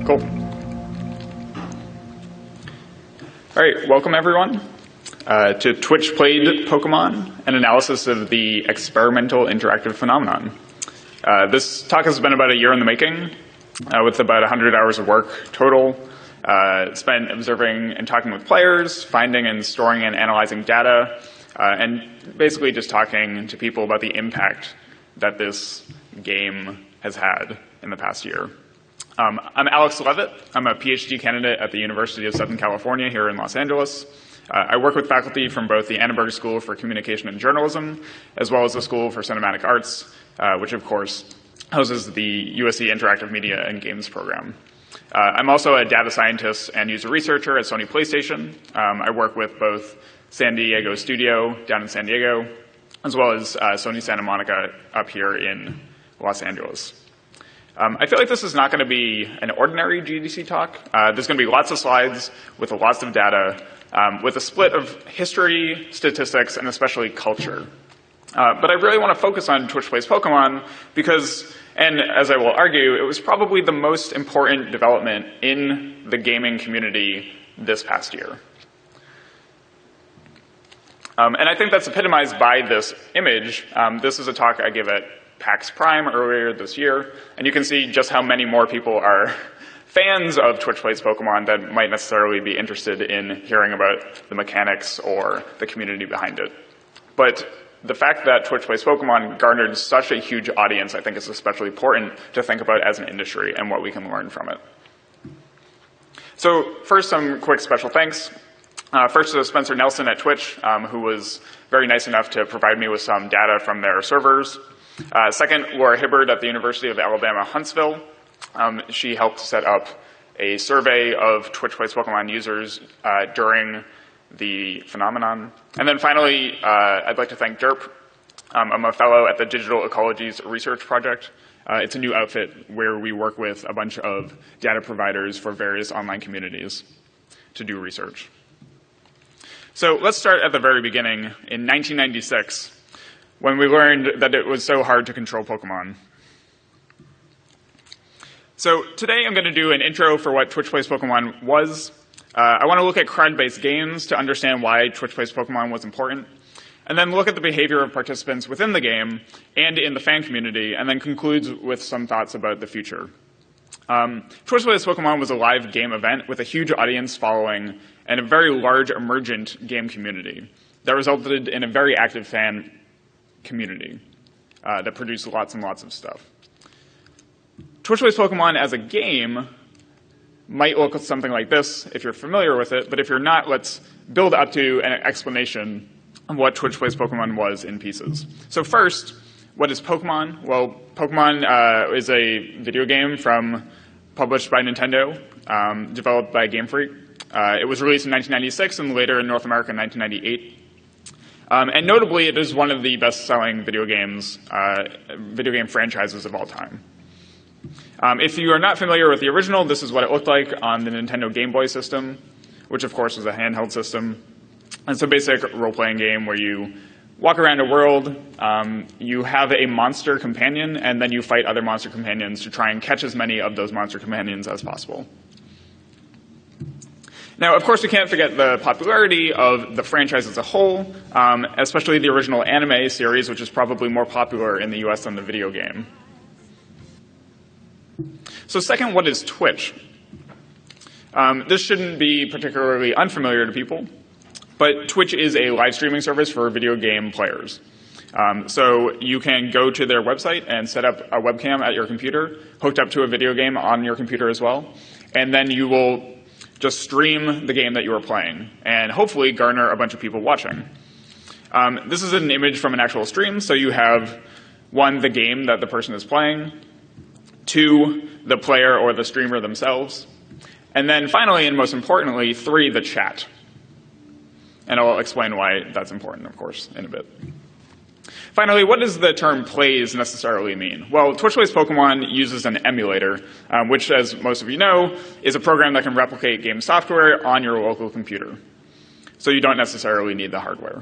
Cool. All right, welcome everyone to Twitch Played Pokemon, an analysis of the experimental interactive phenomenon. This talk has been about a year in the making, with about 100 hours of work total, spent observing and talking with players, finding and storing and analyzing data, and basically just talking to people about the impact that this game has had in the past year. I'm Alex Leavitt. I'm a PhD candidate at the University of Southern California here in Los Angeles. I work with faculty from both the Annenberg School for Communication and Journalism, as well as the School for Cinematic Arts, which of course houses the USC Interactive Media and Games program. I'm also a data scientist and user researcher at Sony PlayStation. I work with both San Diego Studio down in San Diego, as well as Sony Santa Monica up here in Los Angeles. I feel like this is not going to be an ordinary GDC talk. There's going to be lots of slides with lots of data, with a split of history, statistics, and especially culture. But I really want to focus on Twitch Plays Pokemon because, and as I will argue, it was probably the most important development in the gaming community this past year. And I think that's epitomized by this image. This is a talk I give at PAX Prime earlier this year, and you can see just how many more people are fans of Twitch Plays Pokemon that might necessarily be interested in hearing about the mechanics or the community behind it. But the fact that Twitch Plays Pokemon garnered such a huge audience, I think is especially important to think about as an industry and what we can learn from it. So first, some quick special thanks. First to Spencer Nelson at Twitch, who was very nice enough to provide me with some data from their servers. Second, Laura Hibbard at the University of Alabama, Huntsville. She helped set up a survey of Twitch Plays Pokemon users during the phenomenon. And then finally, I'd like to thank DERP. I'm a fellow at the Digital Ecologies Research Project. It's a new outfit where we work with a bunch of data providers for various online communities to do research. So let's start at the very beginning in 1996, when we learned that it was so hard to control Pokemon. So today I'm going to do an intro for what Twitch Plays Pokemon was. I want to look at CRUD-based games to understand why Twitch Plays Pokemon was important, and then look at the behavior of participants within the game and in the fan community, and then concludes with some thoughts about the future. Twitch Plays Pokemon was a live game event with a huge audience following and a very large emergent game community that resulted in a very active fan community that produced lots and lots of stuff. Twitch Plays Pokemon as a game might look something like this if you're familiar with it, but if you're not, let's build up to an explanation of what Twitch Plays Pokemon was in pieces. So first, what is Pokemon? Well, Pokemon is a video game published by Nintendo, developed by Game Freak. It was released in 1996 and later in North America in 1998. And notably, it is one of the best-selling video game franchises of all time. If you are not familiar with the original, this is what it looked like on the Nintendo Game Boy system, which of course was a handheld system. It's a basic role-playing game where you walk around a world, you have a monster companion, and then you fight other monster companions to try and catch as many of those monster companions as possible. Now, of course, we can't forget the popularity of the franchise as a whole, especially the original anime series, which is probably more popular in the US than the video game. So second, what is Twitch? This shouldn't be particularly unfamiliar to people, but Twitch is a live streaming service for video game players. So you can go to their website and set up a webcam at your computer, hooked up to a video game on your computer as well, and then you will just stream the game that you are playing, and hopefully garner a bunch of people watching. This is an image from an actual stream, so you have, 1, the game that the person is playing, 2, the player or the streamer themselves, and then finally, and most importantly, 3, the chat. And I'll explain why that's important, of course, in a bit. Finally, what does the term plays necessarily mean? Well, Twitch Plays Pokemon uses an emulator, which, as most of you know, is a program that can replicate game software on your local computer. So you don't necessarily need the hardware.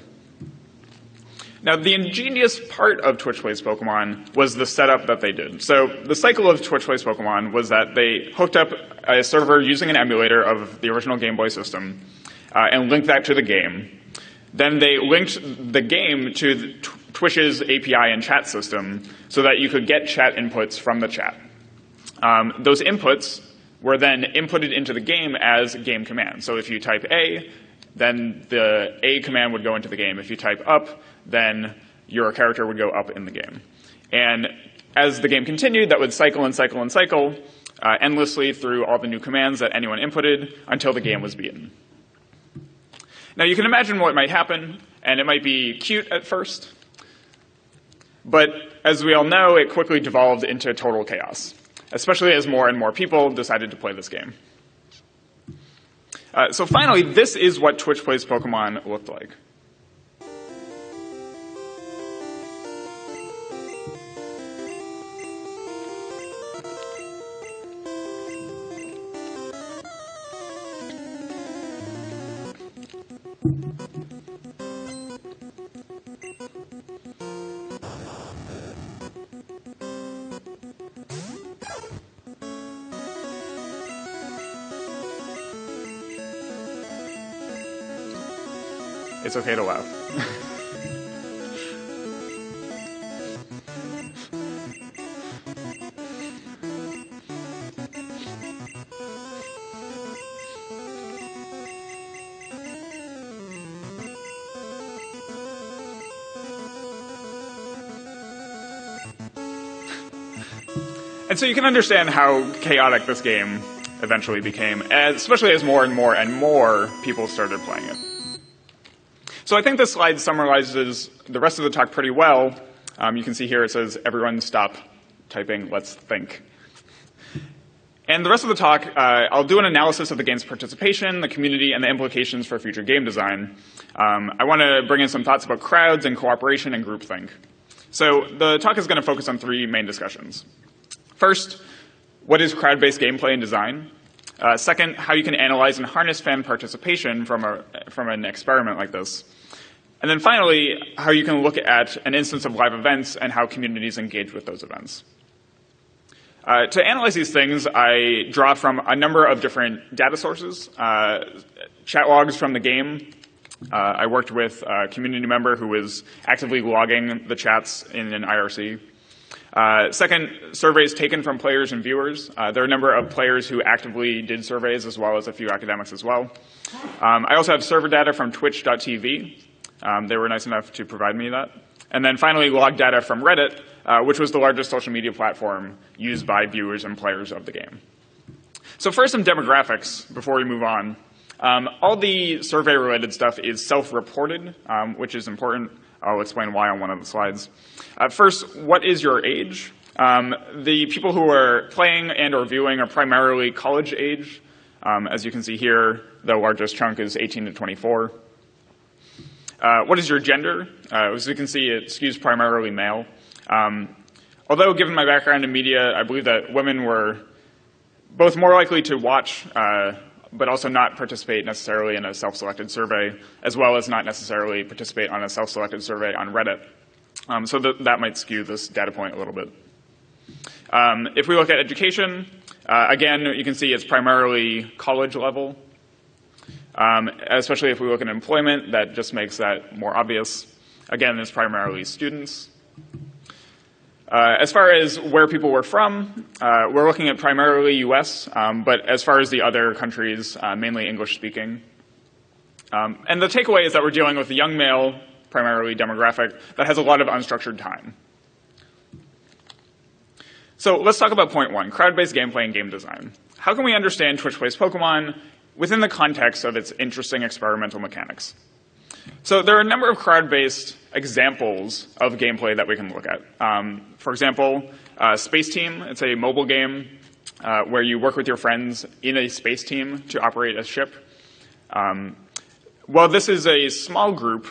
Now, the ingenious part of Twitch Plays Pokemon was the setup that they did. So the cycle of Twitch Plays Pokemon was that they hooked up a server using an emulator of the original Game Boy system and linked that to the game. Then they linked the game to Twitch's API and chat system so that you could get chat inputs from the chat. Those inputs were then inputted into the game as game commands. So if you type A, then the A command would go into the game. If you type up, then your character would go up in the game. And as the game continued, that would cycle and cycle and cycle endlessly through all the new commands that anyone inputted until the game was beaten. Now, you can imagine what might happen, and it might be cute at first. But as we all know, it quickly devolved into total chaos, especially as more and more people decided to play this game. So finally, this is what Twitch Plays Pokemon looked like. It's okay to laugh. And so you can understand how chaotic this game eventually became, especially as more and more and more people started playing it. So I think this slide summarizes the rest of the talk pretty well. You can see here it says, everyone stop typing, let's think. And the rest of the talk, I'll do an analysis of the game's participation, the community, and the implications for future game design. I want to bring in some thoughts about crowds and cooperation and groupthink. So the talk is going to focus on three main discussions. First, what is crowd-based gameplay and design? Second, how you can analyze and harness fan participation from an experiment like this. And then finally, how you can look at an instance of live events and how communities engage with those events. To analyze these things, I draw from a number of different data sources, chat logs from the game. I worked with a community member who was actively logging the chats in an IRC. Second, surveys taken from players and viewers. There are a number of players who actively did surveys, as well as a few academics as well. I also have server data from twitch.tv. They were nice enough to provide me that. And then finally, log data from Reddit, which was the largest social media platform used by viewers and players of the game. So first, some demographics before we move on. All the survey-related stuff is self-reported, which is important. I'll explain why on one of the slides. First, what is your age? The people who are playing and or viewing are primarily college age. As you can see here, the largest chunk is 18 to 24. What is your gender? As you can see, it skews primarily male. Although, given my background in media, I believe that women were both more likely to watch, but also not participate necessarily in a self-selected survey, as well as not necessarily participate on a self-selected survey on Reddit. So that might skew this data point a little bit. If we look at education, again, you can see it's primarily college level. Especially if we look at employment, that just makes that more obvious. Again, it's primarily students. As far as where people were from, we're looking at primarily US, but as far as the other countries, mainly English-speaking. And the takeaway is that we're dealing with a young male, primarily demographic, that has a lot of unstructured time. So let's talk about point one, crowd-based gameplay and game design. How can we understand Twitch Plays Pokemon within the context of its interesting experimental mechanics? So there are a number of crowd-based examples of gameplay that we can look at. For example, Space Team. It's a mobile game where you work with your friends in a space team to operate a ship. While this is a small group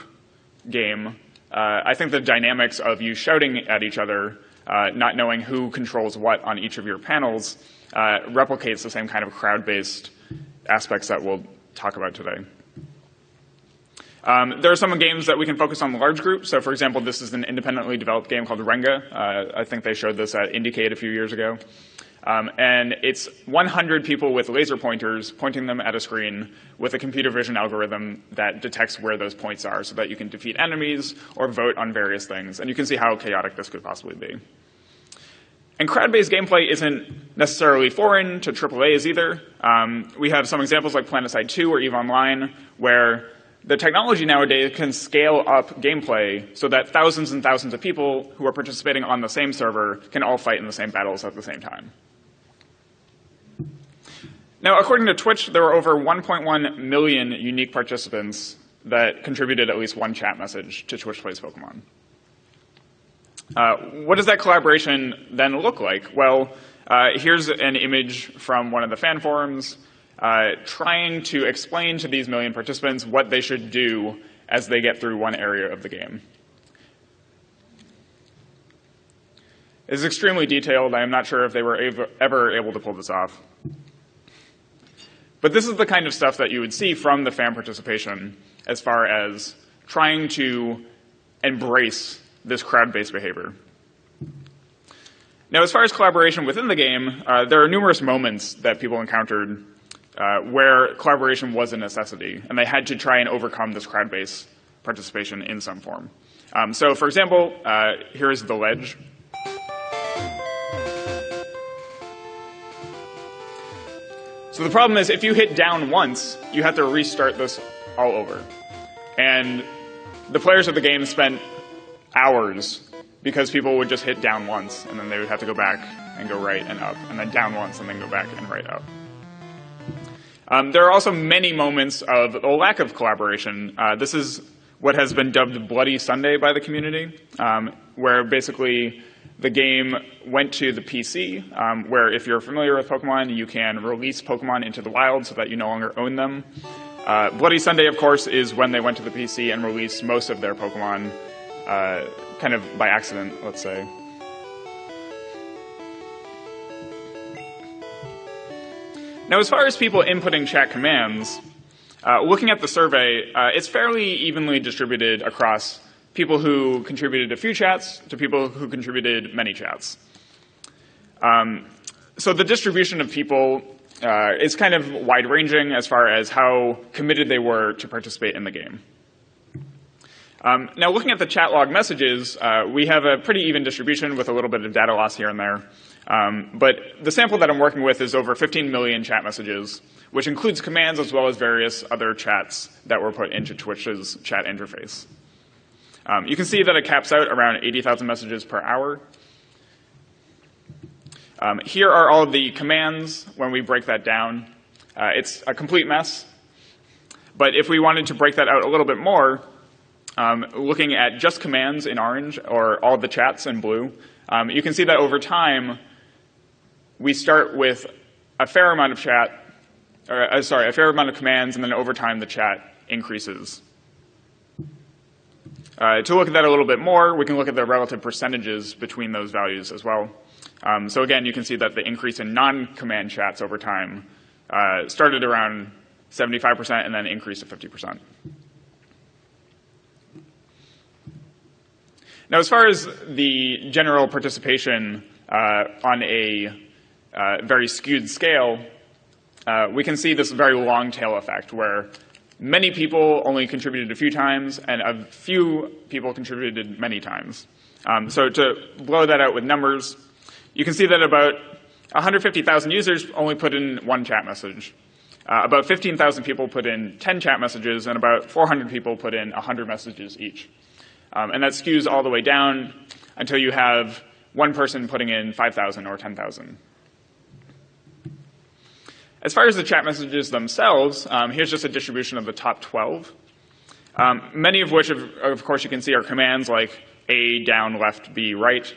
game, I think the dynamics of you shouting at each other, not knowing who controls what on each of your panels, replicates the same kind of crowd-based aspects that we'll talk about today. There are some games that we can focus on large groups. So, for example, this is an independently developed game called Renga. I think they showed this at Indiecade a few years ago. And it's 100 people with laser pointers pointing them at a screen with a computer vision algorithm that detects where those points are so that you can defeat enemies or vote on various things. And you can see how chaotic this could possibly be. And crowd-based gameplay isn't necessarily foreign to AAAs either. We have some examples like PlanetSide 2 or EVE Online, where the technology nowadays can scale up gameplay so that thousands and thousands of people who are participating on the same server can all fight in the same battles at the same time. Now, according to Twitch, there were over 1.1 million unique participants that contributed at least one chat message to Twitch Plays Pokemon. What does that collaboration then look like? Well, here's an image from one of the fan forums trying to explain to these million participants what they should do as they get through one area of the game. It's extremely detailed. I am not sure if they were ever able to pull this off. But this is the kind of stuff that you would see from the fan participation as far as trying to embrace this crowd-based behavior. Now, as far as collaboration within the game, there are numerous moments that people encountered where collaboration was a necessity, and they had to try and overcome this crowd-based participation in some form. So, for example, here's the ledge. So the problem is, if you hit down once, you have to restart this all over. And the players of the game spent hours because people would just hit down once, and then they would have to go back and go right and up, and then down once and then go back and right up. There are also many moments of a lack of collaboration. This is what has been dubbed Bloody Sunday by the community, where basically the game went to the PC, where if you're familiar with Pokemon, you can release Pokemon into the wild so that you no longer own them. Bloody Sunday, of course, is when they went to the PC and released most of their Pokemon, kind of by accident, let's say. Now, as far as people inputting chat commands, looking at the survey, it's fairly evenly distributed across people who contributed a few chats to people who contributed many chats. So the distribution of people is kind of wide-ranging as far as how committed they were to participate in the game. Now, looking at the chat log messages, we have a pretty even distribution with a little bit of data loss here and there. But the sample that I'm working with is over 15 million chat messages, which includes commands as well as various other chats that were put into Twitch's chat interface. You can see that it caps out around 80,000 messages per hour. Here are all of the commands when we break that down. It's a complete mess. But if we wanted to break that out a little bit more, looking at just commands in orange or all the chats in blue, you can see that over time, we start with a fair amount of a fair amount of commands, and then over time the chat increases. To look at that a little bit more, we can look at the relative percentages between those values as well. So again, you can see that the increase in non-command chats over time started around 75% and then increased to 50%. Now, as far as the general participation on a very skewed scale, we can see this very long tail effect where many people only contributed a few times and a few people contributed many times. So to blow that out with numbers, you can see that about 150,000 users only put in one chat message. About 15,000 people put in 10 chat messages, and about 400 people put in 100 messages each. And that skews all the way down until you have one person putting in 5,000 or 10,000. As far as the chat messages themselves, here's just a distribution of the top 12, many of which, of course, you can see are commands like A, down, left, B, right.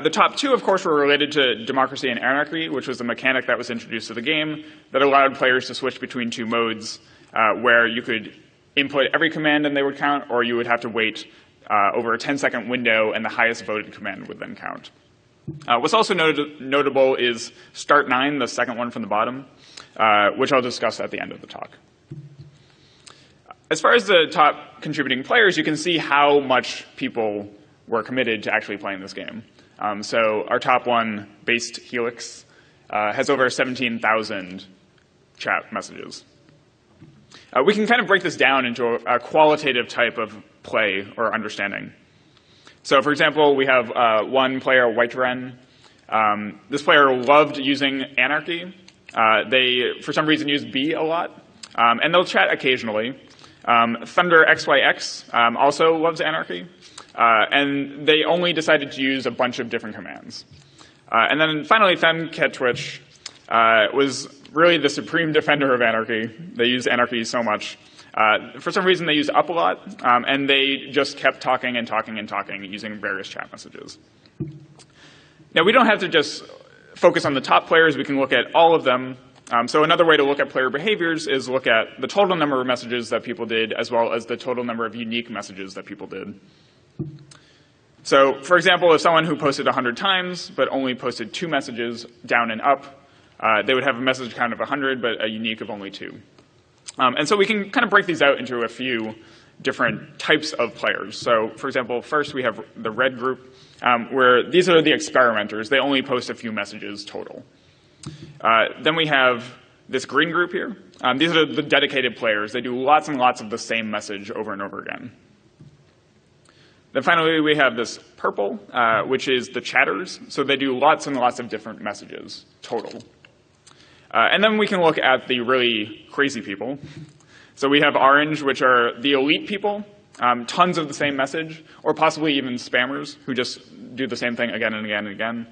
The top two, of course, were related to democracy and anarchy, which was a mechanic that was introduced to the game that allowed players to switch between two modes where you could input every command and they would count, or you would have to wait over a 10-second window and the highest voted command would then count. What's also notable is Start 9, the second one from the bottom, which I'll discuss at the end of the talk. as far as the top contributing players, you can see how much people were committed to actually playing this game. So our top one, Based Helix, has over 17,000 chat messages. We can kind of break this down into a qualitative type of play or understanding. So for example, we have one player, White Ren. This player loved using Anarchy. They, for some reason, use B a lot, and they'll chat occasionally. Thunder XYX also loves Anarchy, and they only decided to use a bunch of different commands. And then finally, FemCatTwitch was really the supreme defender of Anarchy. They use Anarchy so much. For some reason, they use up a lot, and they just kept talking and talking and talking using various chat messages. Now, we don't have to just focus on the top players. We can look at all of them. So another way to look at player behaviors is look at the total number of messages that people did, as well as the total number of unique messages that people did. So, for example, if someone who posted 100 times but only posted 2 messages down and up, they would have a message count of 100, but a unique of only 2. And so we can kind of break these out into a few different types of players. So, for example, first we have the red group, where these are the experimenters. They only post a few messages total. Then we have this green group here. These are the dedicated players. They do lots and lots of the same message over and over again. Then finally, we have this purple, which is the chatters. So they do lots and lots of different messages total. And then we can look at the really crazy people. So we have orange, which are the elite people, tons of the same message, or possibly even spammers who just do the same thing again and again and again.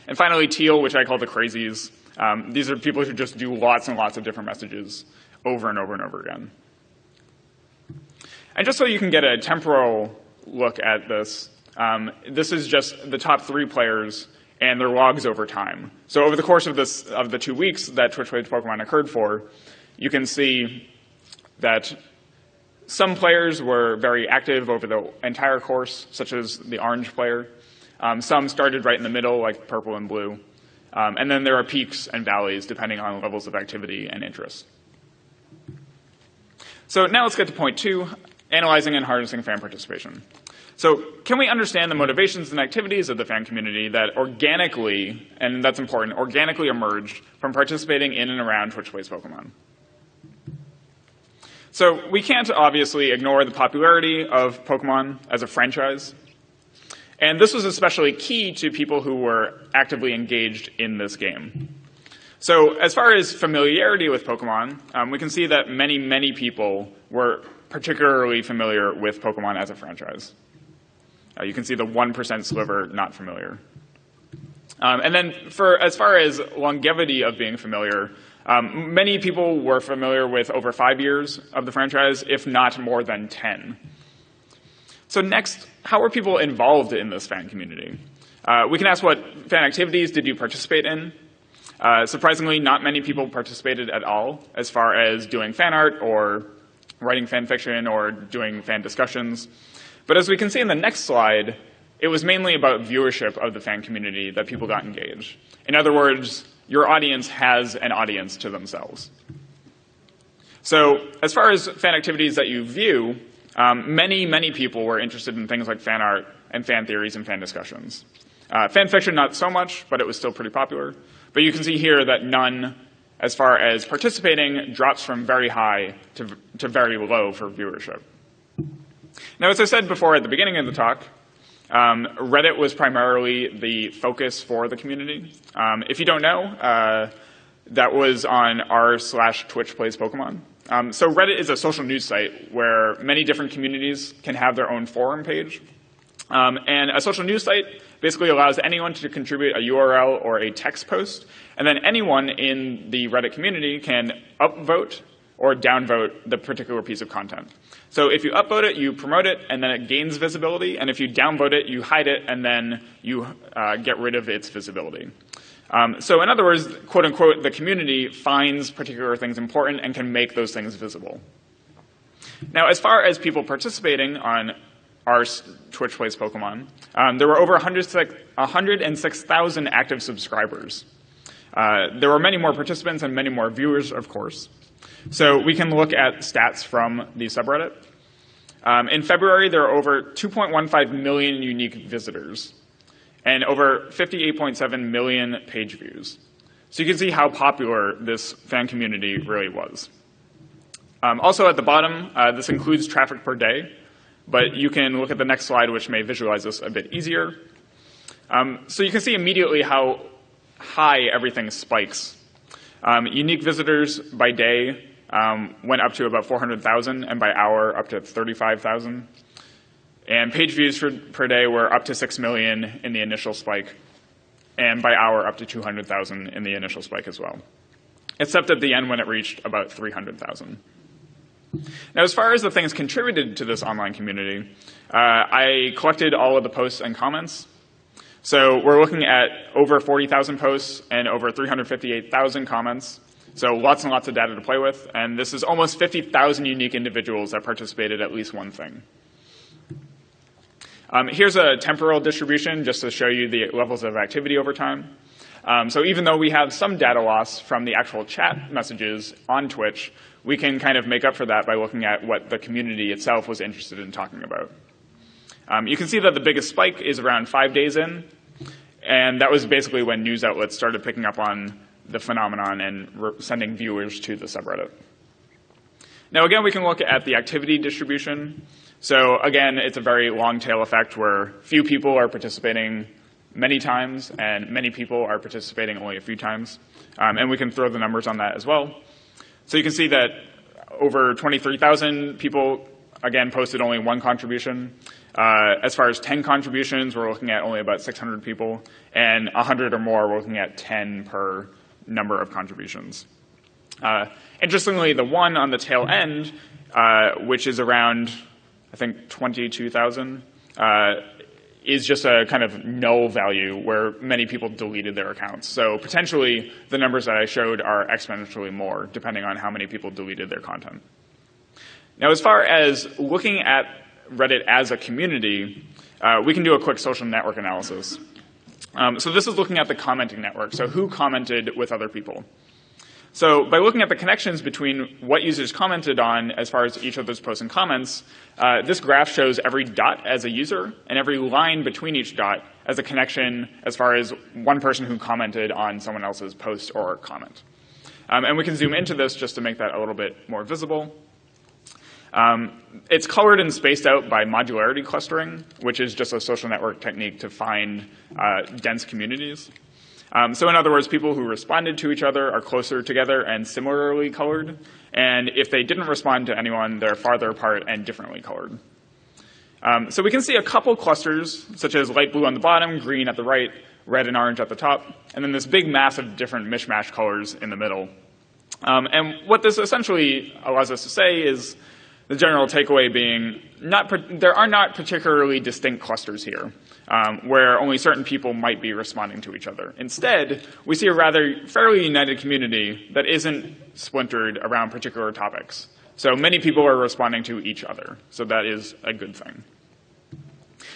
And finally, teal, which I call the crazies. These are people who just do lots and lots of different messages over and over and over again. And just so you can get a temporal look at this, this is just the top 3 players and their logs over time. So over the course of the 2 weeks that Twitch Plays Pokemon occurred for, you can see that some players were very active over the entire course, such as the orange player. Some started right in the middle, like purple and blue. And then there are peaks and valleys, depending on levels of activity and interest. So now let's get to point 2, analyzing and harnessing fan participation. So can we understand the motivations and activities of the fan community that organically, and that's important, organically emerged from participating in and around Twitch Plays Pokemon? So we can't obviously ignore the popularity of Pokemon as a franchise. And this was especially key to people who were actively engaged in this game. So as far as familiarity with Pokemon, we can see that many, many people were particularly familiar with Pokemon as a franchise. You can see the 1% sliver not familiar. And then as far as longevity of being familiar, many people were familiar with over 5 years of the franchise, if not more than 10. So next, how are people involved in this fan community? We can ask what fan activities did you participate in? Surprisingly, not many people participated at all as far as doing fan art or writing fan fiction or doing fan discussions. But as we can see in the next slide, it was mainly about viewership of the fan community that people got engaged. In other words, your audience has an audience to themselves. So as far as fan activities that you view, many, many people were interested in things like fan art and fan theories and fan discussions. Fan fiction, not so much, but it was still pretty popular. But you can see here that none, as far as participating, drops from very high to very low for viewership. Now, as I said before at the beginning of the talk, Reddit was primarily the focus for the community. If you don't know, that was on r/Twitch Plays Pokemon. So Reddit is a social news site where many different communities can have their own forum page. And a social news site basically allows anyone to contribute a URL or a text post, and then anyone in the Reddit community can upvote or downvote the particular piece of content. So if you upvote it, you promote it, and then it gains visibility, and if you downvote it, you hide it, and then you get rid of its visibility. So in other words, quote unquote, the community finds particular things important and can make those things visible. Now, as far as people participating on our Twitch Plays Pokemon, there were over 106,000 active subscribers. There were many more participants and many more viewers, of course. So we can look at stats from the subreddit. In February, there are over 2.15 million unique visitors and over 58.7 million page views. So you can see how popular this fan community really was. Also at the bottom, this includes traffic per day, but you can look at the next slide, which may visualize this a bit easier. So you can see immediately how high everything spikes. Unique visitors by day went up to about 400,000, and by hour up to 35,000. And page views per day were up to 6 million in the initial spike, and by hour up to 200,000 in the initial spike as well, except at the end when it reached about 300,000. Now, as far as the things contributed to this online community, I collected all of the posts and comments. So we're looking at over 40,000 posts and over 358,000 comments. So lots and lots of data to play with. And this is almost 50,000 unique individuals that participated at least one thing. Here's a temporal distribution just to show you the levels of activity over time. So even though we have some data loss from the actual chat messages on Twitch, we can kind of make up for that by looking at what the community itself was interested in talking about. You can see that the biggest spike is around 5 days in, and that was basically when news outlets started picking up on the phenomenon and sending viewers to the subreddit. Now again, we can look at the activity distribution. So again, it's a very long tail effect where few people are participating many times and many people are participating only a few times. And we can throw the numbers on that as well. So you can see that over 23,000 people, again, posted only one contribution. As far as 10 contributions, we're looking at only about 600 people. And 100 or more, we're looking at 10 per number of contributions. Interestingly, the one on the tail end, which is around, I think, 22,000, is just a kind of null value where many people deleted their accounts. So potentially, the numbers that I showed are exponentially more, depending on how many people deleted their content. Now, as far as looking at Reddit as a community, we can do a quick social network analysis. So this is looking at the commenting network, so who commented with other people. So by looking at the connections between what users commented on as far as each of those posts and comments, this graph shows every dot as a user and every line between each dot as a connection as far as one person who commented on someone else's post or comment. And we can zoom into this just to make that a little bit more visible. It's colored and spaced out by modularity clustering, which is just a social network technique to find dense communities. So in other words, people who responded to each other are closer together and similarly colored. And if they didn't respond to anyone, they're farther apart and differently colored. So we can see a couple clusters, such as light blue on the bottom, green at the right, red and orange at the top, and then this big mass of different mishmash colors in the middle. And what this essentially allows us to say is the general takeaway being there are not particularly distinct clusters here, where only certain people might be responding to each other. Instead, we see a rather fairly united community that isn't splintered around particular topics. So many people are responding to each other, so that is a good thing.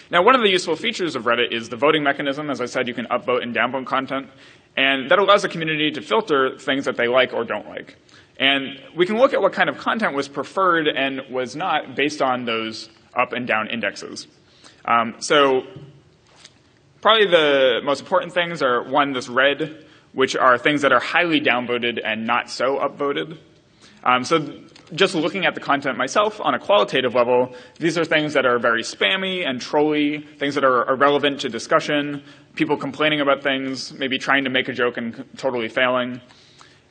Now, one of the useful features of Reddit is the voting mechanism. As I said, you can upvote and downvote content, and that allows the community to filter things that they like or don't like. And we can look at what kind of content was preferred and was not based on those up and down indexes. So probably the most important things are, one, this red, which are things that are highly downvoted and not so upvoted. So just looking at the content myself on a qualitative level, these are things that are very spammy and trolly, things that are irrelevant to discussion, people complaining about things, maybe trying to make a joke and totally failing.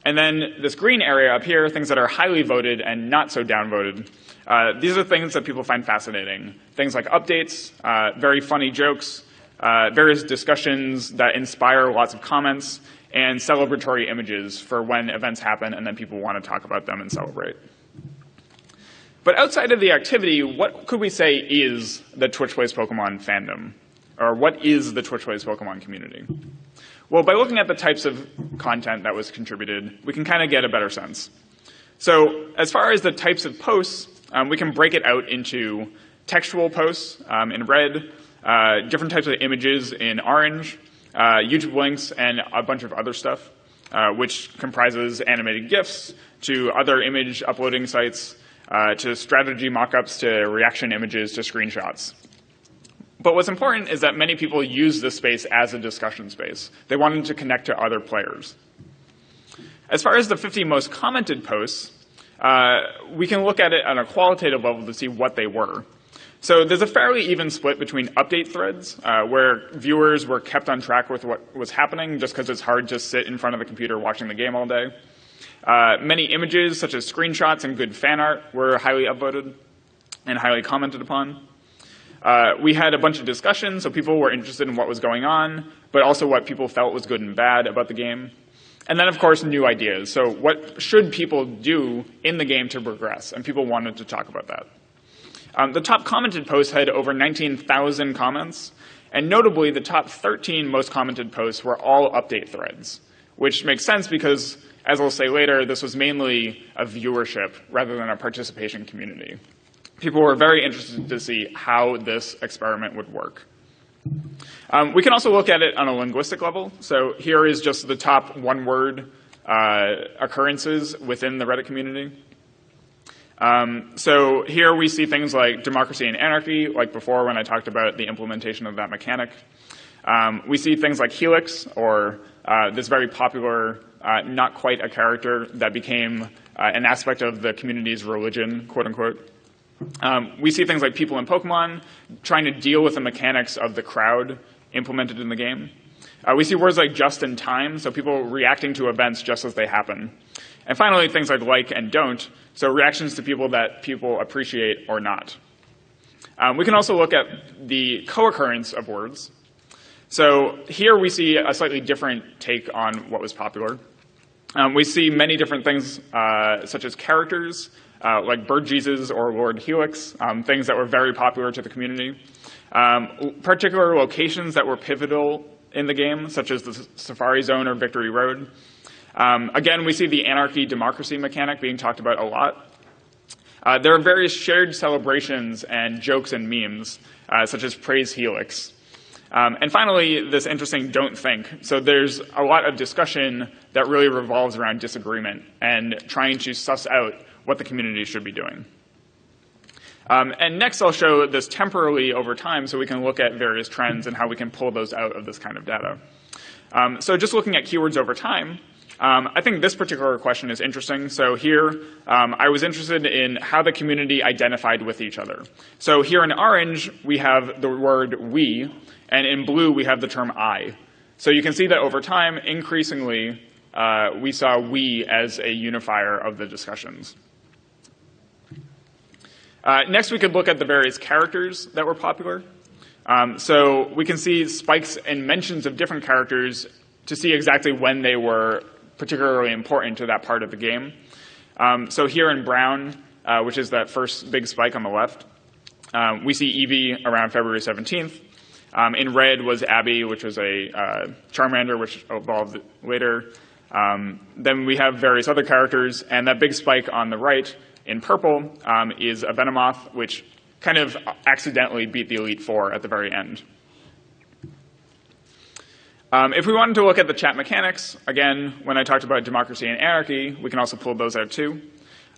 And then this green area up here, things that are highly voted and not so downvoted. These are things that people find fascinating. Things like updates, very funny jokes, various discussions that inspire lots of comments, and celebratory images for when events happen and then people want to talk about them and celebrate. But outside of the activity, what could we say is the Twitch Plays Pokemon fandom? Or what is the Twitch Plays Pokemon community? Well, by looking at the types of content that was contributed, we can kind of get a better sense. So as far as the types of posts, we can break it out into textual posts in red, different types of images in orange, YouTube links, and a bunch of other stuff. which comprises animated GIFs to other image uploading sites, to strategy mockups, to reaction images, to screenshots. But what's important is that many people use this space as a discussion space. They wanted to connect to other players. As far as the 50 most commented posts, we can look at it on a qualitative level to see what they were. So there's a fairly even split between update threads, where viewers were kept on track with what was happening just because it's hard to sit in front of the computer watching the game all day. Many images, such as screenshots and good fan art, were highly upvoted and highly commented upon. We had a bunch of discussions, so people were interested in what was going on, but also what people felt was good and bad about the game. And then, of course, new ideas. So what should people do in the game to progress? And people wanted to talk about that. The top commented posts had over 19,000 comments, and notably, the top 13 most commented posts were all update threads, which makes sense because, as I'll say later, this was mainly a viewership rather than a participation community. People were very interested to see how this experiment would work. We can also look at it on a linguistic level. So here is just the top one-word occurrences within the Reddit community. So here we see things like democracy and anarchy, like before when I talked about the implementation of that mechanic. We see things like Helix, or this very popular, not quite a character that became an aspect of the community's religion, quote unquote. We see things like people in Pokemon trying to deal with the mechanics of the crowd implemented in the game. We see words like just in time, so people reacting to events just as they happen. And finally, things like and don't, so reactions to people that people appreciate or not. We can also look at the co-occurrence of words. So here we see a slightly different take on what was popular. We see many different things, such as characters, like Bird Jesus or Lord Helix, things that were very popular to the community. Particular locations that were pivotal in the game, such as the Safari Zone or Victory Road. Again, we see the anarchy-democracy mechanic being talked about a lot. There are various shared celebrations and jokes and memes, such as Praise Helix. And finally, this interesting don't think. So there's a lot of discussion that really revolves around disagreement and trying to suss out what the community should be doing. And next, I'll show this temporally over time so we can look at various trends and how we can pull those out of this kind of data. So just looking at keywords over time, I think this particular question is interesting. So here, I was interested in how the community identified with each other. So here in orange, we have the word we, and in blue, we have the term I. So you can see that over time, increasingly, we saw we as a unifier of the discussions. Next, we could look at the various characters that were popular. So we can see spikes and mentions of different characters to see exactly when they were particularly important to that part of the game. So here in brown, which is that first big spike on the left, we see Eevee around February 17th. In red was Abby, which was a Charmander, which evolved later. Then we have various other characters, and that big spike on the right in purple is a Venomoth, which kind of accidentally beat the Elite Four at the very end. If we wanted to look at the chat mechanics, again, when I talked about democracy and anarchy, we can also pull those out too.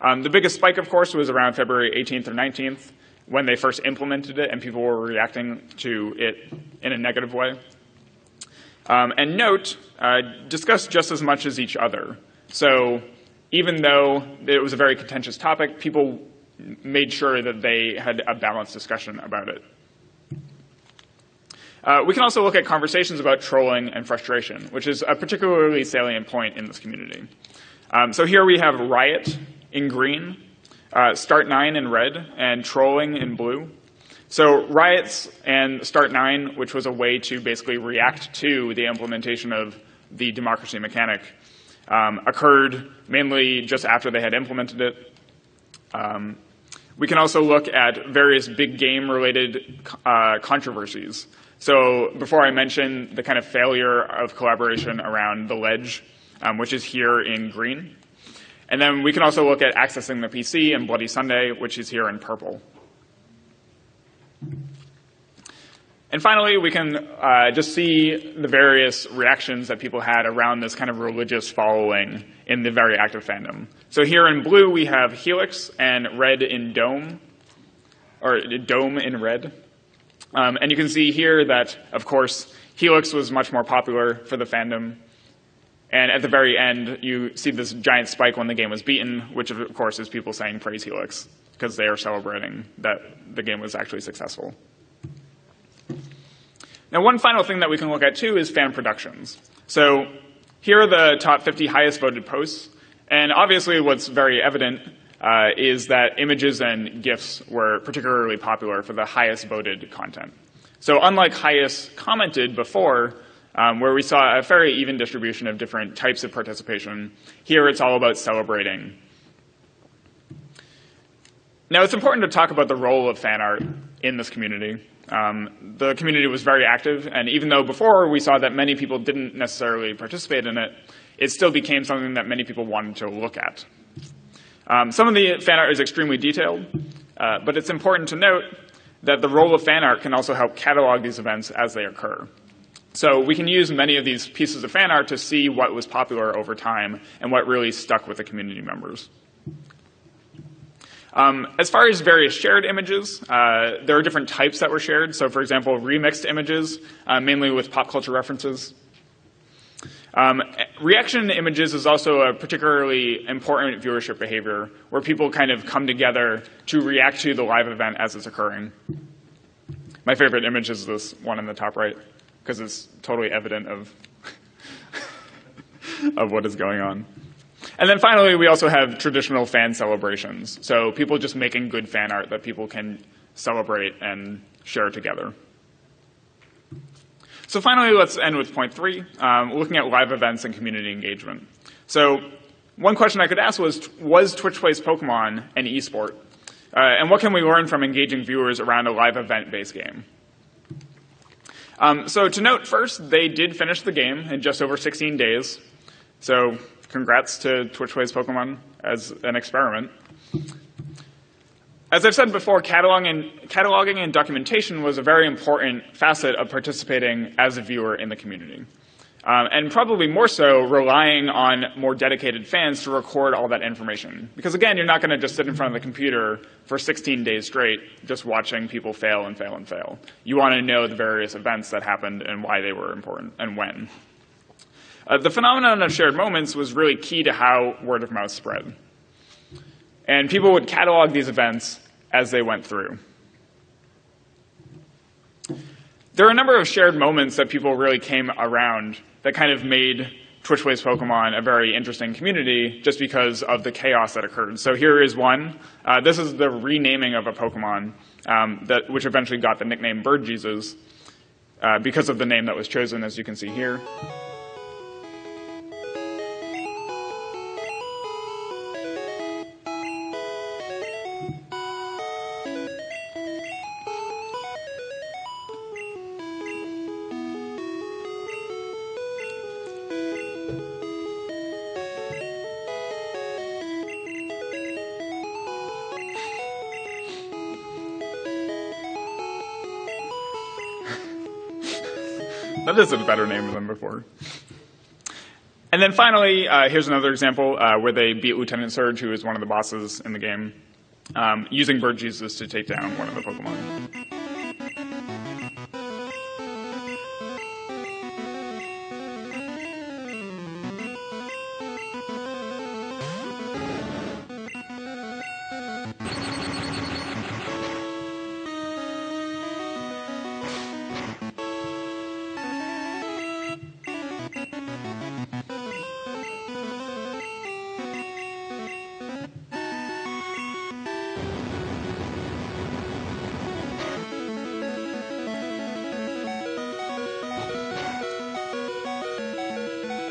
The biggest spike, of course, was around February 18th or 19th, when they first implemented it and people were reacting to it in a negative way. And note, discuss just as much as each other. So even though it was a very contentious topic, people made sure that they had a balanced discussion about it. We can also look at conversations about trolling and frustration, which is a particularly salient point in this community. So here we have Riot in green, Start9 in red, and trolling in blue. So riots and Start9, which was a way to basically react to the implementation of the democracy mechanic, occurred mainly just after they had implemented it. We can also look at various big game-related controversies. So before I mentioned the kind of failure of collaboration around the ledge, which is here in green. And then we can also look at accessing the PC and Bloody Sunday, which is here in purple. And finally, we can just see the various reactions that people had around this kind of religious following in the very active fandom. So here in blue, we have Helix, and red in Dome, or Dome in red. And you can see here that, of course, Helix was much more popular for the fandom. And at the very end, you see this giant spike when the game was beaten, which, of course, is people saying praise Helix, because they are celebrating that the game was actually successful. Now, one final thing that we can look at, too, is fan productions. So here are the top 50 highest voted posts. And obviously, what's very evident is that images and GIFs were particularly popular for the highest voted content. So unlike highest commented before, where we saw a very even distribution of different types of participation, here it's all about celebrating. Now, it's important to talk about the role of fan art in this community. The community was very active, and even though before we saw that many people didn't necessarily participate in it, it still became something that many people wanted to look at. Some of the fan art is extremely detailed, but it's important to note that the role of fan art can also help catalog these events as they occur. So we can use many of these pieces of fan art to see what was popular over time and what really stuck with the community members. As far as various shared images, there are different types that were shared. So for example, remixed images, mainly with pop culture references. Reaction images is also a particularly important viewership behavior where people kind of come together to react to the live event as it's occurring. My favorite image is this one in the top right, because it's totally evident of, of what is going on. And then finally, we also have traditional fan celebrations. So people just making good fan art that people can celebrate and share together. So finally, let's end with point 3, looking at live events and community engagement. So one question I could ask was Twitch Plays Pokemon an esport? And what can we learn from engaging viewers around a live event-based game? So to note first, they did finish the game in just over 16 days. So congrats to Twitch Plays Pokemon as an experiment. As I've said before, cataloging and documentation was a very important facet of participating as a viewer in the community. And probably more so, relying on more dedicated fans to record all that information. Because again, you're not going to just sit in front of the computer for 16 days straight just watching people fail and fail and fail. You want to know the various events that happened and why they were important and when. The phenomenon of shared moments was really key to how word of mouth spread. And people would catalog these events as they went through. There are a number of shared moments that people really came around that kind of made Twitch Plays Pokemon a very interesting community just because of the chaos that occurred. So here is one. This is the renaming of a Pokemon, which eventually got the nickname Bird Jesus because of the name that was chosen, as you can see here. That is a better name than before. And then finally, here's another example where they beat Lieutenant Surge, who is one of the bosses in the game, using Bird Jesus to take down one of the Pokemon.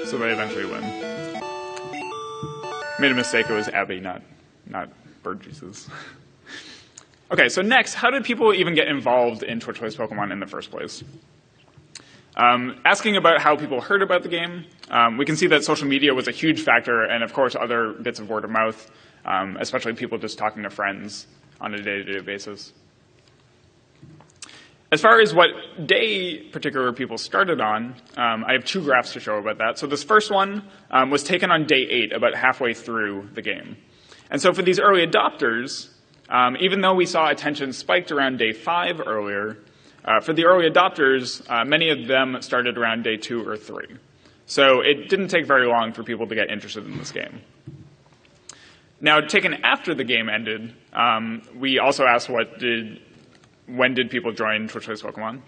So they eventually win. Made a mistake, it was Abby, not Bird Jesus. Okay, so next, how did people even get involved in Twitch Plays Pokemon in the first place? Asking about how people heard about the game, we can see that social media was a huge factor, and of course other bits of word of mouth, especially people just talking to friends on a day-to-day basis. As far as what day particular people started on, I have two graphs to show about that. So this first one was taken on day 8, about halfway through the game. And so for these early adopters, even though we saw attention spiked around day 5 earlier, for the early adopters, many of them started around day 2 or 3. So it didn't take very long for people to get interested in this game. Now, taken after the game ended, we also asked when did people join Twitch Plays Pokemon?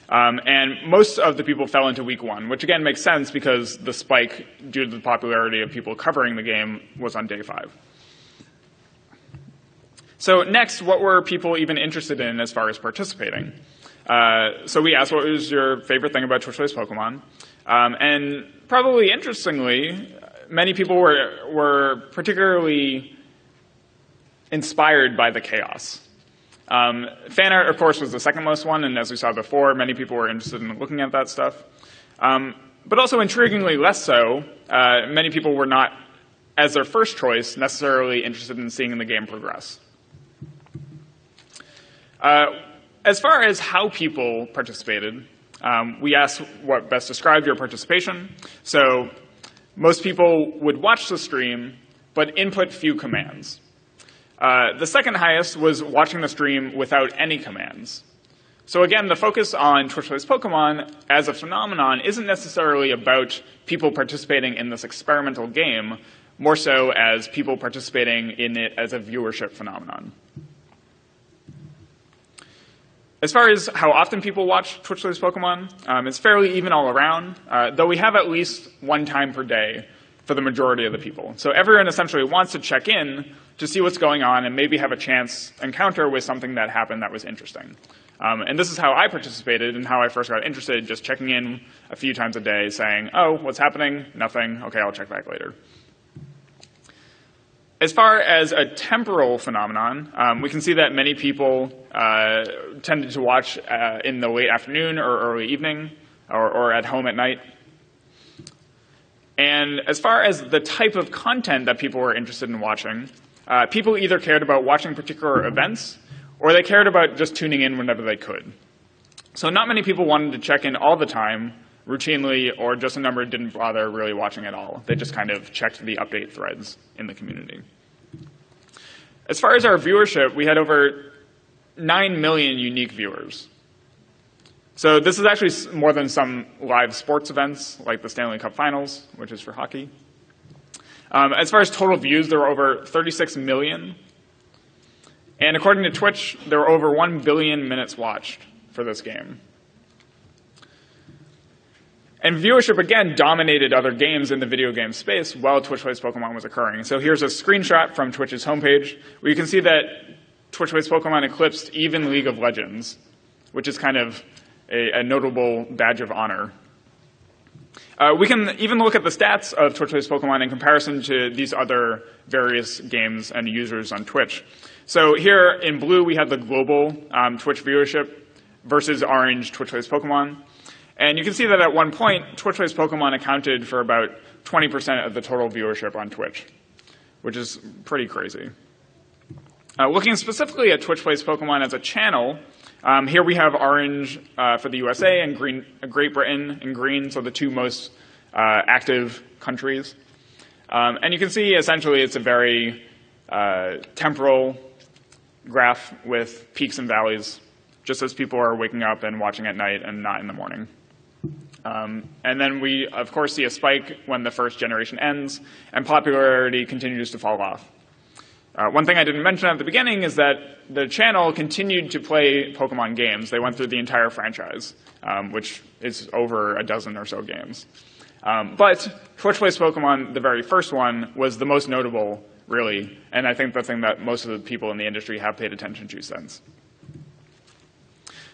And most of the people fell into week 1, which again makes sense because the spike due to the popularity of people covering the game was on day 5. So next, what were people even interested in as far as participating? So we asked, what was your favorite thing about Twitch Plays Pokemon? And probably interestingly, many people were particularly inspired by the chaos. Fan art, of course, was the second most one, and as we saw before, many people were interested in looking at that stuff. But also, intriguingly less so, many people were not, as their first choice, necessarily interested in seeing the game progress. As far as how people participated, we asked what best described your participation. So most people would watch the stream, but input few commands. The second highest was watching the stream without any commands. So again, the focus on Twitch Plays Pokemon as a phenomenon isn't necessarily about people participating in this experimental game, more so as people participating in it as a viewership phenomenon. As far as how often people watch Twitch Plays Pokemon, it's fairly even all around, though we have at least one time per day for the majority of the people. So everyone essentially wants to check in to see what's going on and maybe have a chance encounter with something that happened that was interesting. And this is how I participated and how I first got interested, just checking in a few times a day saying, oh, what's happening? Nothing. OK, I'll check back later. As far as a temporal phenomenon, we can see that many people tended to watch in the late afternoon or early evening or at home at night. And as far as the type of content that people were interested in watching, people either cared about watching particular events or they cared about just tuning in whenever they could. So not many people wanted to check in all the time, routinely, or just a number didn't bother really watching at all. They just kind of checked the update threads in the community. As far as our viewership, we had over 9 million unique viewers. So this is actually more than some live sports events, like the Stanley Cup Finals, which is for hockey. As far as total views, there were over 36 million. And according to Twitch, there were over 1 billion minutes watched for this game. And viewership, again, dominated other games in the video game space while Twitch Plays Pokemon was occurring. So here's a screenshot from Twitch's homepage, where you can see that Twitch Plays Pokemon eclipsed even League of Legends, which is kind of a notable badge of honor. We can even look at the stats of Twitch Plays Pokemon in comparison to these other various games and users on Twitch. So here in blue, we have the global Twitch viewership versus orange Twitch Plays Pokemon. And you can see that at one point, Twitch Plays Pokemon accounted for about 20% of the total viewership on Twitch, which is pretty crazy. Looking specifically at Twitch Plays Pokemon as a channel, here we have orange for the USA and green, Great Britain in green, so the two most active countries. And you can see essentially it's a very temporal graph with peaks and valleys, just as people are waking up and watching at night and not in the morning. And then we, of course, see a spike when the first generation ends, and popularity continues to fall off. One thing I didn't mention at the beginning is that the channel continued to play Pokemon games. They went through the entire franchise, which is over a dozen or so games. But Twitch Plays Pokemon, the very first one, was the most notable, really, and I think the thing that most of the people in the industry have paid attention to since.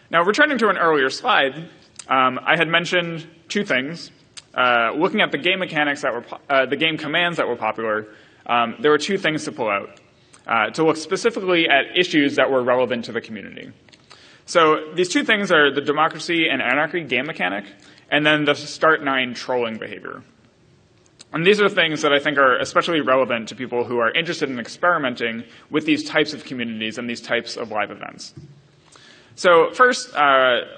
Now, returning to an earlier slide, I had mentioned two things. Looking at the game mechanics that were, the game commands that were popular, there were two things to pull out. To look specifically at issues that were relevant to the community. So these two things are the democracy and anarchy game mechanic, and then the Start 9 trolling behavior. And these are things that I think are especially relevant to people who are interested in experimenting with these types of communities and these types of live events. So first,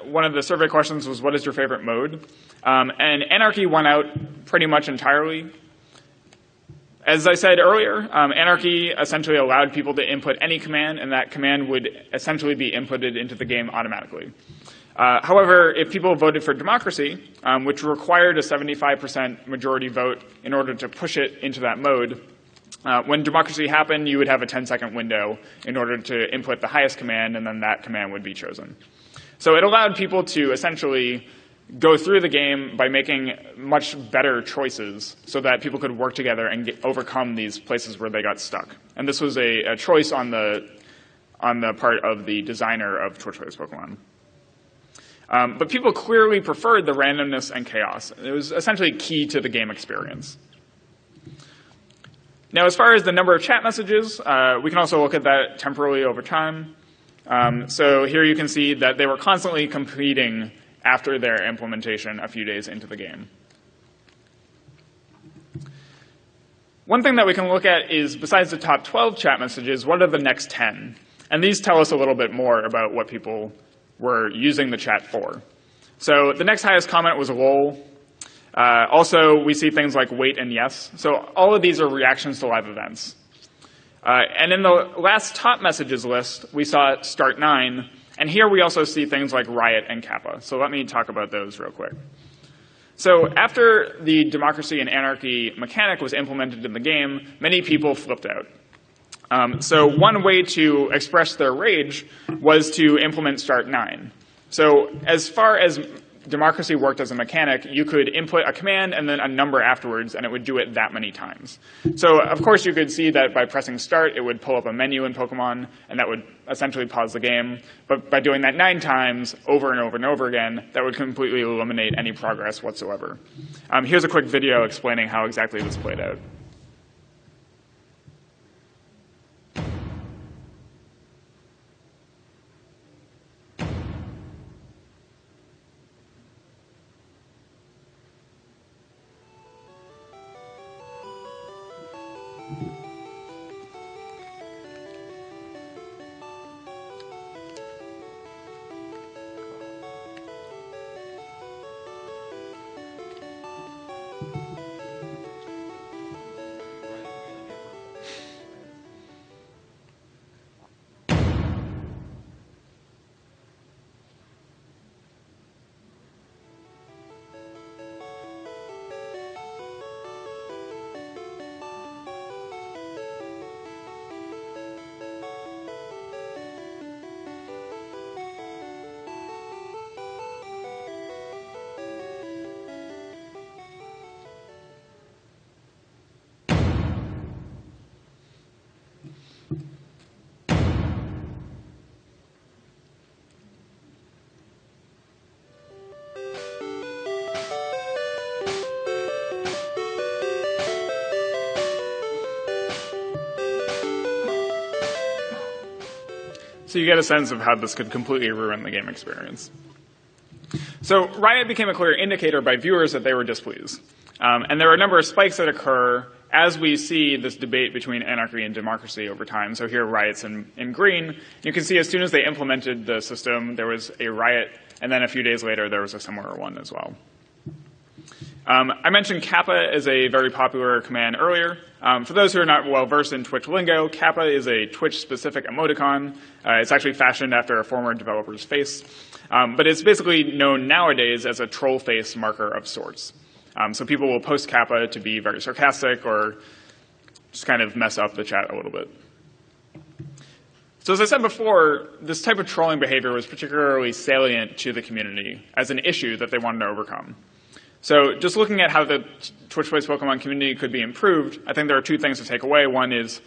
one of the survey questions was, what is your favorite mode? And anarchy won out pretty much entirely. As I said earlier, anarchy essentially allowed people to input any command, and that command would essentially be inputted into the game automatically. However, if people voted for democracy, which required a 75% majority vote in order to push it into that mode, when democracy happened, you would have a 10-second window in order to input the highest command, and then that command would be chosen. So it allowed people to essentially go through the game by making much better choices so that people could work together and overcome these places where they got stuck. And this was a choice on the part of the designer of Twitch Plays Pokemon. But people clearly preferred the randomness and chaos. It was essentially key to the game experience. Now, as far as the number of chat messages, we can also look at that temporally over time. So here you can see that they were constantly competing after their implementation a few days into the game. One thing that we can look at is, besides the top 12 chat messages, what are the next 10? And these tell us a little bit more about what people were using the chat for. So the next highest comment was lol. Also, we see things like wait and yes. So all of these are reactions to live events. And in the last top messages list, we saw start 9. And here we also see things like riot and kappa. So let me talk about those real quick. So after the democracy and anarchy mechanic was implemented in the game, many people flipped out. So one way to express their rage was to implement start 9. So as far as democracy worked as a mechanic, you could input a command and then a number afterwards, and it would do it that many times. So of course you could see that by pressing start, it would pull up a menu in Pokemon, and that would essentially pause the game. But by doing that 9 times, over and over and over again, that would completely eliminate any progress whatsoever. Here's a quick video explaining how exactly this played out. So you get a sense of how this could completely ruin the game experience. So riot became a clear indicator by viewers that they were displeased. And there are a number of spikes that occur as we see this debate between anarchy and democracy over time. So here riot's in green. You can see as soon as they implemented the system, there was a riot, and then a few days later there was a similar one as well. I mentioned kappa as a very popular command earlier. For those who are not well versed in Twitch lingo, kappa is a Twitch-specific emoticon. It's actually fashioned after a former developer's face. But it's basically known nowadays as a troll face marker of sorts. So people will post kappa to be very sarcastic or just kind of mess up the chat a little bit. So as I said before, this type of trolling behavior was particularly salient to the community as an issue that they wanted to overcome. So just looking at how the Twitch Plays Pokemon community could be improved, I think there are 2 things to take away. One is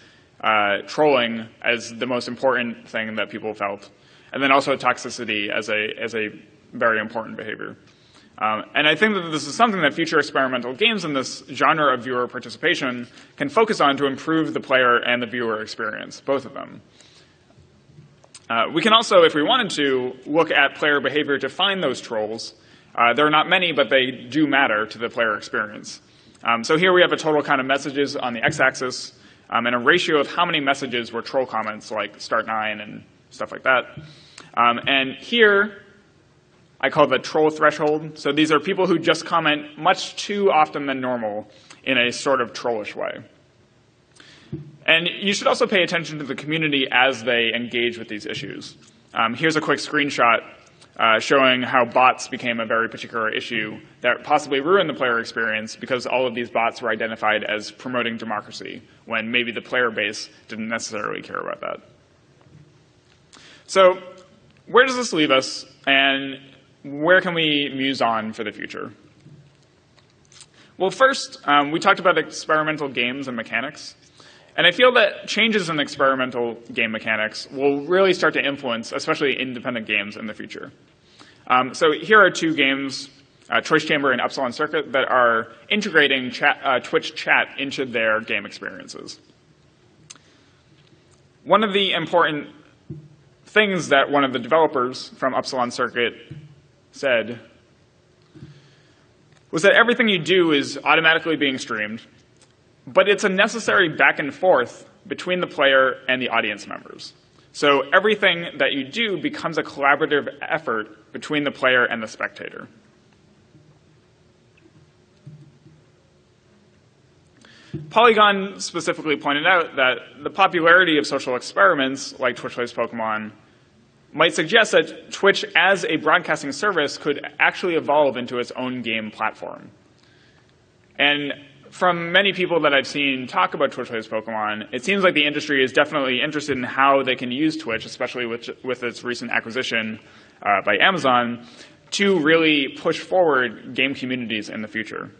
trolling as the most important thing that people felt, and then also toxicity as a very important behavior. And I think that this is something that future experimental games in this genre of viewer participation can focus on to improve the player and the viewer experience, both of them. We can also, if we wanted to, look at player behavior to find those trolls. There are not many, but they do matter to the player experience. So here we have a total count of messages on the x-axis, and a ratio of how many messages were troll comments like start 9 and stuff like that. And here, I call the troll threshold. So these are people who just comment much too often than normal in a sort of trollish way. And you should also pay attention to the community as they engage with these issues. Here's a quick screenshot showing how bots became a very particular issue that possibly ruined the player experience because all of these bots were identified as promoting democracy when maybe the player base didn't necessarily care about that. So where does this leave us, and where can we muse on for the future? Well, first, we talked about experimental games and mechanics. And I feel that changes in experimental game mechanics will really start to influence, especially independent games in the future. So here are two games, Choice Chamber and Upsilon Circuit, that are integrating Twitch chat into their game experiences. One of the important things that one of the developers from Upsilon Circuit said was that everything you do is automatically being streamed, but it's a necessary back and forth between the player and the audience members. So everything that you do becomes a collaborative effort between the player and the spectator. Polygon specifically pointed out that the popularity of social experiments like Twitch Plays Pokemon might suggest that Twitch as a broadcasting service could actually evolve into its own game platform. And from many people that I've seen talk about Twitch Plays Pokemon, it seems like the industry is definitely interested in how they can use Twitch, especially with its recent acquisition by Amazon, to really push forward game communities in the future,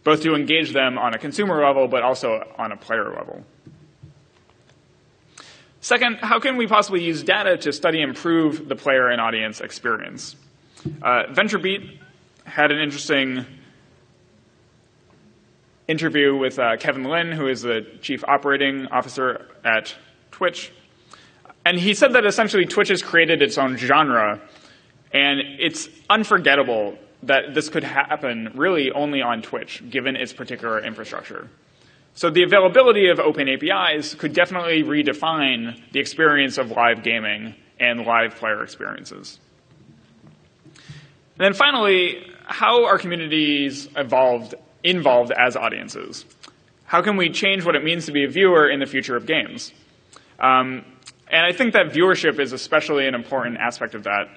both to engage them on a consumer level, but also on a player level. Second, how can we possibly use data to study and improve the player and audience experience? VentureBeat had an interesting interview with Kevin Lin, who is the chief operating officer at Twitch. And he said that essentially Twitch has created its own genre, and it's unforgettable that this could happen really only on Twitch, given its particular infrastructure. So the availability of open APIs could definitely redefine the experience of live gaming and live player experiences. And then finally, how are communities involved as audiences? How can we change what it means to be a viewer in the future of games? And I think that viewership is especially an important aspect of that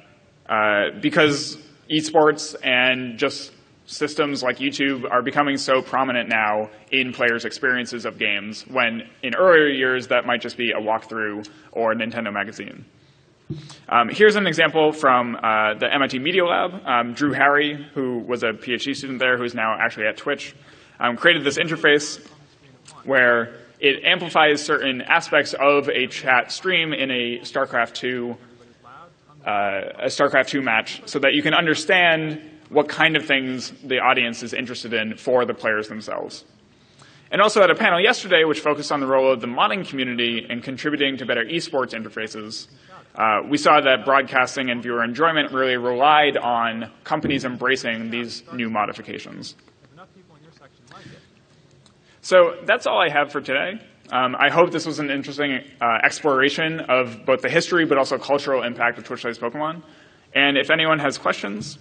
because esports and just systems like YouTube are becoming so prominent now in players' experiences of games, when in earlier years that might just be a walkthrough or a Nintendo magazine. Here's an example from the MIT Media Lab. Drew Harry, who was a PhD student there, who's now actually at Twitch, created this interface where it amplifies certain aspects of a chat stream in a StarCraft 2 match so that you can understand what kind of things the audience is interested in for the players themselves. And also at a panel yesterday, which focused on the role of the modding community in contributing to better esports interfaces, we saw that broadcasting and viewer enjoyment really relied on companies embracing these new modifications. So that's all I have for today. I hope this was an interesting exploration of both the history but also cultural impact of Twitch Plays Pokemon. And if anyone has questions,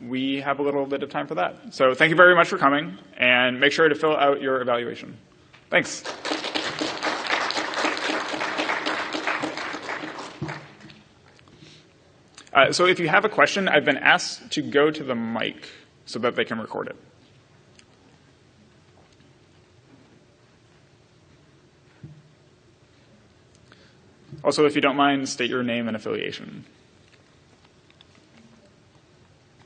we have a little bit of time for that. So thank you very much for coming, and make sure to fill out your evaluation. Thanks. So if you have a question, I've been asked to go to the mic so that they can record it. Also, if you don't mind, state your name and affiliation.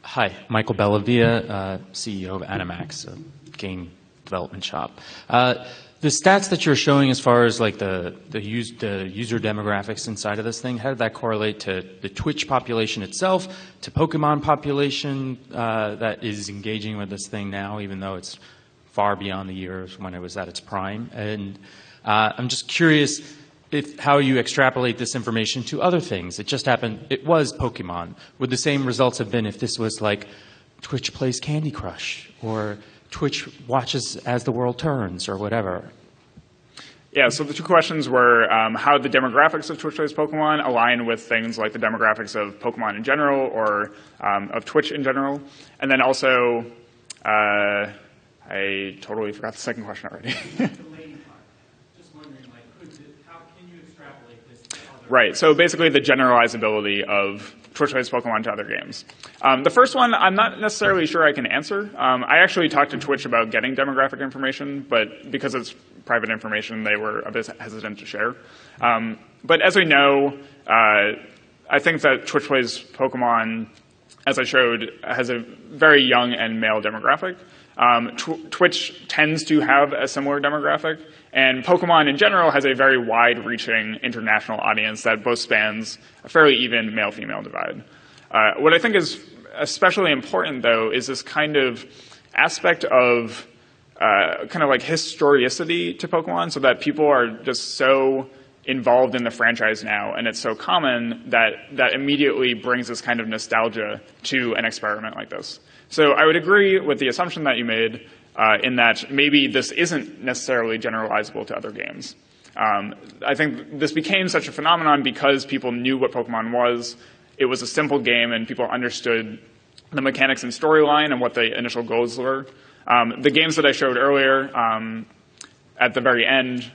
Hi, Michael Bellavia, CEO of Animax, a game development shop. The stats that you're showing as far as like the user demographics inside of this thing, how did that correlate to the Twitch population itself, to Pokemon population that is engaging with this thing now, even though it's far beyond the years when it was at its prime? And I'm just curious how you extrapolate this information to other things. It just happened, it was Pokemon. Would the same results have been if this was like Twitch plays Candy Crush or Twitch watches as the world turns or whatever? Yeah, so the two questions were how the demographics of Twitch-based Pokemon align with things like the demographics of Pokemon in general or of Twitch in general. And then also, I totally forgot the second question already. Right, so basically the generalizability of Twitch-based Pokemon to other games. The first one, I'm not necessarily sure I can answer. I actually talked to Twitch about getting demographic information, but because it's private information, they were a bit hesitant to share. But as we know, I think that Twitch-based Pokemon, as I showed, has a very young and male demographic. Twitch tends to have a similar demographic, and Pokemon in general has a very wide-reaching international audience that both spans a fairly even male-female divide. What I think is especially important, though, is this kind of aspect of kind of like historicity to Pokemon, so that people are just so involved in the franchise now, and it's so common that that immediately brings this kind of nostalgia to an experiment like this. So I would agree with the assumption that you made in that maybe this isn't necessarily generalizable to other games. I think this became such a phenomenon because people knew what Pokemon was. It was a simple game, and people understood the mechanics and storyline and what the initial goals were. The games that I showed earlier at the very end,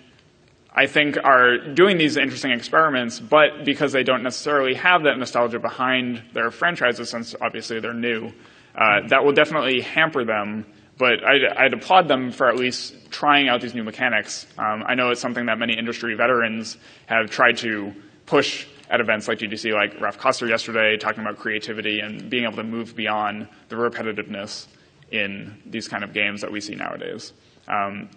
I think, are doing these interesting experiments, but because they don't necessarily have that nostalgia behind their franchises, since obviously they're new, that will definitely hamper them. But I'd applaud them for at least trying out these new mechanics. I know it's something that many industry veterans have tried to push at events like GDC, like Ralph Koster yesterday, talking about creativity and being able to move beyond the repetitiveness in these kind of games that we see nowadays.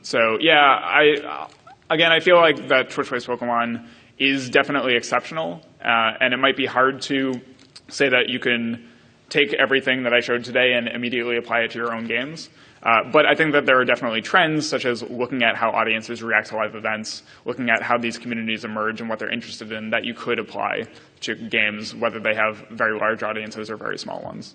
So yeah, I feel like that Twitch-based Pokemon is definitely exceptional, and it might be hard to say that you can take everything that I showed today and immediately apply it to your own games. But I think that there are definitely trends, such as looking at how audiences react to live events, looking at how these communities emerge and what they're interested in, that you could apply to games, whether they have very large audiences or very small ones.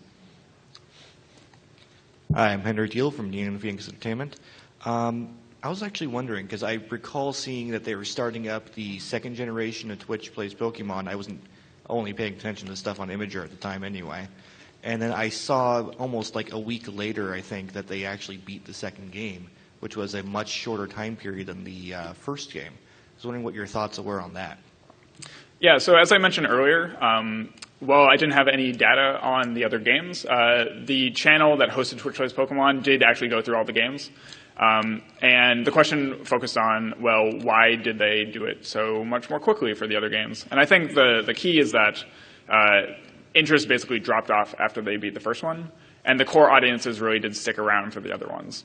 Hi, I'm Henry Deal from Neon Phoenix Entertainment. I was actually wondering, because I recall seeing that they were starting up the second generation of Twitch Plays Pokemon. I wasn't only paying attention to stuff on Imager at the time anyway. And then I saw almost like a week later, I think, that they actually beat the second game, which was a much shorter time period than the first game. I was wondering what your thoughts were on that. Yeah, so as I mentioned earlier, well, I didn't have any data on the other games. The channel that hosted Twitch Plays Pokemon did actually go through all the games. And the question focused on, well, why did they do it so much more quickly for the other games? And I think the key is that interest basically dropped off after they beat the first one, and the core audiences really did stick around for the other ones.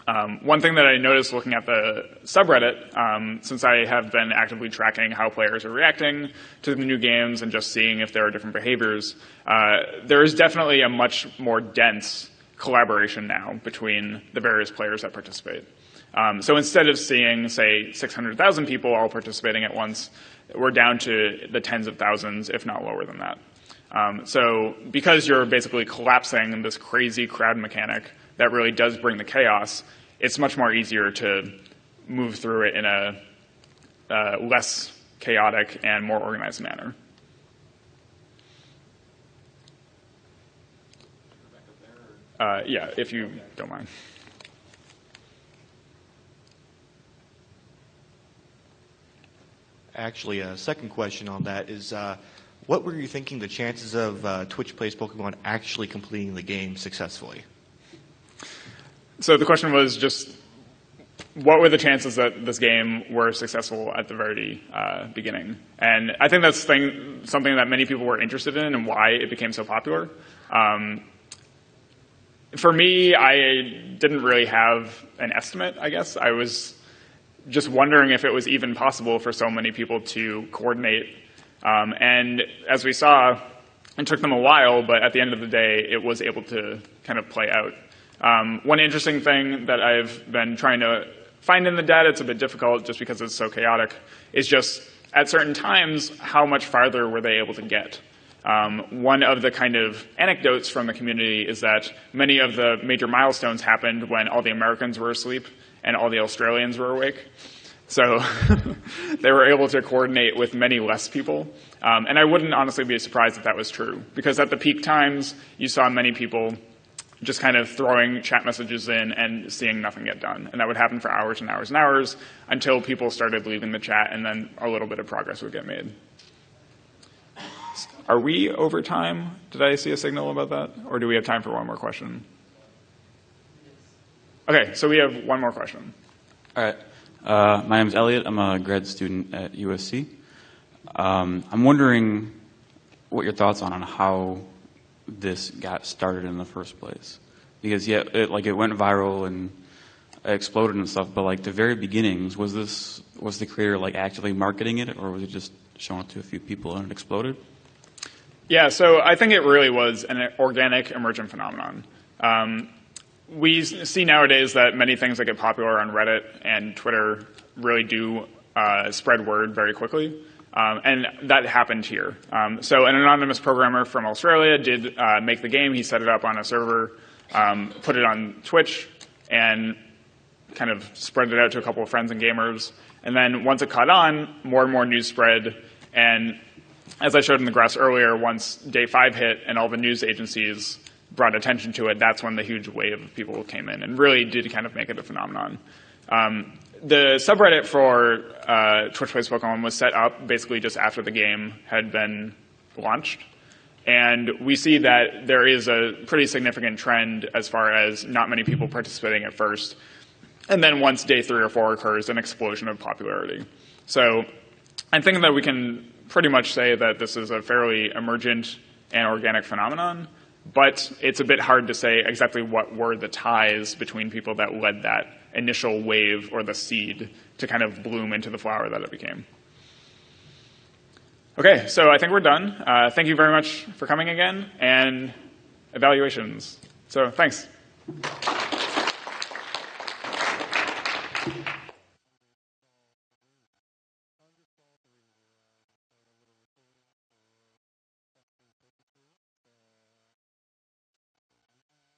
One thing that I noticed looking at the subreddit, since I have been actively tracking how players are reacting to the new games and just seeing if there are different behaviors, there is definitely a much more dense collaboration now between the various players that participate. So instead of seeing, say, 600,000 people all participating at once, we're down to the tens of thousands, if not lower than that. So because you're basically collapsing this crazy crowd mechanic that really does bring the chaos, it's much more easier to move through it in a less chaotic and more organized manner. Yeah, if you don't mind. Actually, a second question on that is, what were you thinking the chances of Twitch Plays Pokemon actually completing the game successfully? So the question was just, what were the chances that this game were successful at the very beginning? And I think that's something that many people were interested in and why it became so popular. For me, I didn't really have an estimate, I guess. I was just wondering if it was even possible for so many people to coordinate. And as we saw, it took them a while, but at the end of the day, it was able to kind of play out. One interesting thing that I've been trying to find in the data, it's a bit difficult just because it's so chaotic, is just at certain times, how much farther were they able to get? One of the kind of anecdotes from the community is that many of the major milestones happened when all the Americans were asleep and all the Australians were awake. So they were able to coordinate with many less people. And I wouldn't honestly be surprised if that was true, because at the peak times, you saw many people just kind of throwing chat messages in and seeing nothing get done. And that would happen for hours and hours and hours until people started leaving the chat, and then a little bit of progress would get made. Are we over time? Did I see a signal about that? Or do we have time for one more question? Okay, so we have one more question. All right. My name's Elliot. I'm a grad student at USC. I'm wondering what your thoughts on how this got started in the first place. Because yeah, it went viral and exploded and stuff, but like the very beginnings, was the creator like actively marketing it, or was it just showing it to a few people and it exploded? Yeah, so I think it really was an organic emergent phenomenon. We see nowadays that many things that get popular on Reddit and Twitter really do spread word very quickly. And that happened here. So an anonymous programmer from Australia did make the game. He set it up on a server, put it on Twitch, and kind of spread it out to a couple of friends and gamers. And then once it caught on, more and more news spread. And as I showed in the graphs earlier, once day 5 hit and all the news agencies brought attention to it, that's when the huge wave of people came in and really did kind of make it a phenomenon. The subreddit for Twitch Plays Pokemon was set up basically just after the game had been launched. And we see that there is a pretty significant trend as far as not many people participating at first. And then once day 3 or 4 occurs, an explosion of popularity. So I think that we can pretty much say that this is a fairly emergent and organic phenomenon. But it's a bit hard to say exactly what were the ties between people that led that initial wave or the seed to kind of bloom into the flower that it became. Okay, so I think we're done. Thank you very much for coming again, and evaluations. So thanks.